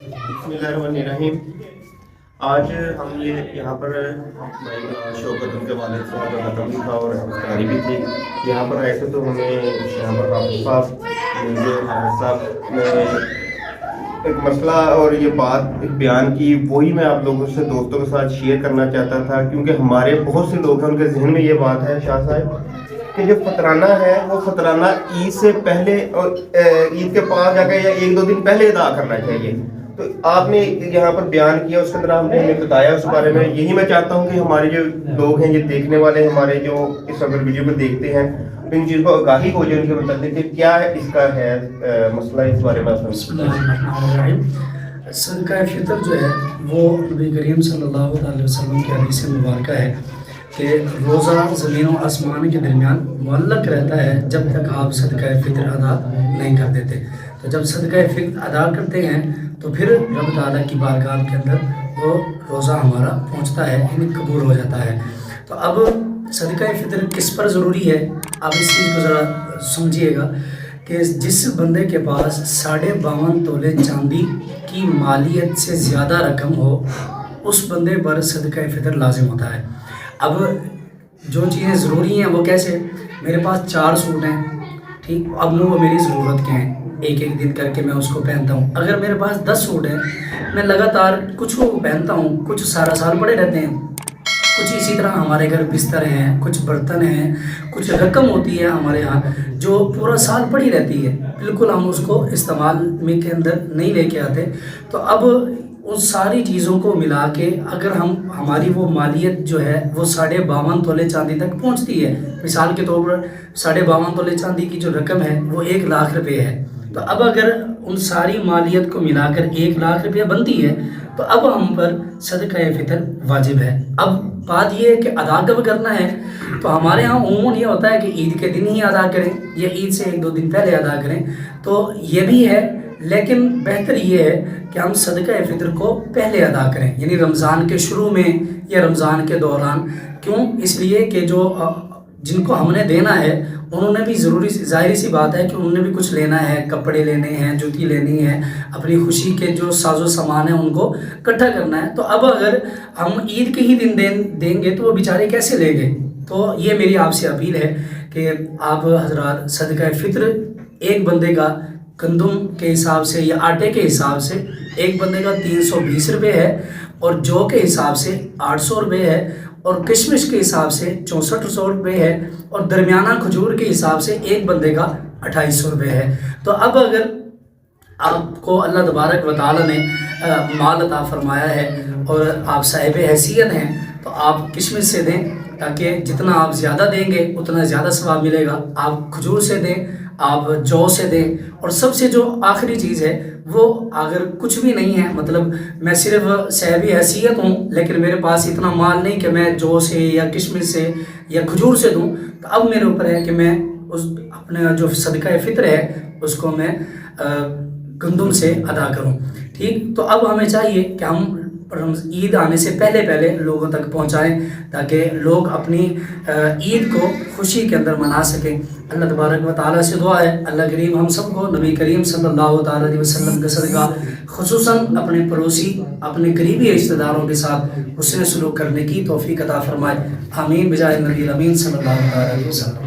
बिस्मिल्लाहिर्रहमानिर्रहीम। आज हम यहाँ पर शौकत उनके वालिद साहब का ख़त्म भी था और अफ्तारी भी थी। यहाँ पर आए थे तो हमें यहाँ पर हाफिज़ साहब हाफिज़ साहब ने एक मसला और ये बात बयान की, वही मैं आप लोगों से दोस्तों के साथ शेयर करना चाहता था, क्योंकि हमारे बहुत से लोग हैं उनके जहन में ये बात है शाह साहब कि जो फतराना है वो फतराना ईद से पहले और ईद के पास जाकर या एक दो दिन पहले अदा करना चाहिए। तो आपने यहाँ पर बयान किया, उसके अंदर आपने हमें बताया उस बारे में। यही मैं चाहता हूँ कि हमारे जो लोग हैं, ये देखने वाले हमारे जो इस अगर वीडियो को देखते हैं, तो इन चीज़ को आगाही हो जाए उनके मतलब कि क्या है इसका है मसला, इस बारे में आप सदका फितर जो है वो नबी करीम सल्लल्लाहु अलैहि वसल्लम की हदीस मुबारक है कि रोज़ा ज़मीन और आसमान के दरमियान मुअल्लक रहता है जब तक आप सदका फितर अदा नहीं कर देते। तो जब सदका फितर अदा करते हैं तो फिर रब ताला की बारगाह के अंदर वो रोज़ा हमारा पहुंचता है, यानी कबूल हो जाता है। तो अब सदका फितर किस पर ज़रूरी है, आप इस चीज़ को ज़रा समझिएगा कि जिस बंदे के पास 52.5 तोले चांदी की मालियत से ज़्यादा रकम हो, उस बंदे पर सदका फितर लाजिम होता है। अब जो चीज़ें ज़रूरी हैं वो कैसे, मेरे पास 4 सूट हैं, ठीक, अब वो मेरी ज़रूरत के हैं, एक एक दिन करके मैं उसको पहनता हूँ। अगर मेरे पास 10 सूट हैं, मैं लगातार कुछ को पहनता हूँ, कुछ सारा साल पड़े रहते हैं। कुछ इसी तरह हमारे घर बिस्तर हैं, कुछ बर्तन हैं, कुछ रकम होती है हमारे यहाँ जो पूरा साल पड़ी रहती है, बिल्कुल हम उसको इस्तेमाल में के अंदर नहीं लेके आते। तो अब उन सारी चीज़ों को मिला के अगर हमारी वो मालियत जो है वो 52.5 तोले चांदी तक पहुंचती है, मिसाल के तौर पर 52.5 तोले चांदी की जो रकम है वो 1 लाख रुपए है। तो अब अगर उन सारी मालियत को मिलाकर 1 लाख रुपया बनती है तो अब हम पर सदका फितर वाजिब है। अब बात ये है कि अदा कब करना है, तो हमारे यहाँ उमूमन ये होता है कि ईद के दिन ही अदा करें या ईद से 1-2 दिन पहले अदा करें, तो ये भी है, लेकिन बेहतर ये है कि हम सदका फितर को पहले अदा करें, यानी रमज़ान के शुरू में या रमज़ान के दौरान। क्यों, इसलिए कि जो जिनको हमने देना है उन्होंने भी ज़रूरी ज़ाहिर सी बात है कि उन्होंने भी कुछ लेना है, कपड़े लेने हैं, जूती लेनी है, अपनी खुशी के जो साजो सामान है उनको इकट्ठा करना है। तो अब अगर हम ईद के ही दिन देंगे तो वो बेचारे कैसे लेंगे। तो ये मेरी आपसे अपील है कि आप हजरात सदका फितर एक बंदे का गंदम के हिसाब से या आटे के हिसाब से एक बंदे का 320 रुपये है, और जौ के हिसाब से 800 रुपये है, और किशमिश के हिसाब से 6400 रुपये है, और दरमियाना खजूर के हिसाब से एक बंदे का 2800 रुपये है। तो अब अगर आपको अल्लाह तबारक व तआला ने माल अता फरमाया है और आप साहिब हैसियत हैं तो आप किशमिश से दें, ताकि जितना आप ज़्यादा देंगे उतना ज़्यादा सवाब मिलेगा। आप खजूर से दें, आप जौ से दें, और सबसे जो आखिरी चीज़ है वो अगर कुछ भी नहीं है, मतलब मैं सिर्फ साहिब हैसियत हूँ लेकिन मेरे पास इतना माल नहीं कि मैं जौ से या किशमिश से या खजूर से दूँ, तो अब मेरे ऊपर है कि मैं उस अपने जो सदका फितर है उसको मैं गंदम से अदा करूँ। ठीक, तो अब हमें चाहिए कि हम ईद आने से पहले पहले लोगों तक पहुंचाएं, ताकि लोग अपनी ईद को खुशी के अंदर मना सकें। अल्लाह तबारक व तआला से दुआ है अल्लाह करीम हम सबको नबी करीम सल्लल्लाहु अलैहि वसल्लम का सदका खुसूसन अपने पड़ोसी, अपने करीबी रिश्तेदारों के साथ हुस्न सलूक करने की तौफीक अता फरमाए। आमीन बिजाए नबी अमीन सल्लल्लाहु अलैहि वसल्लम।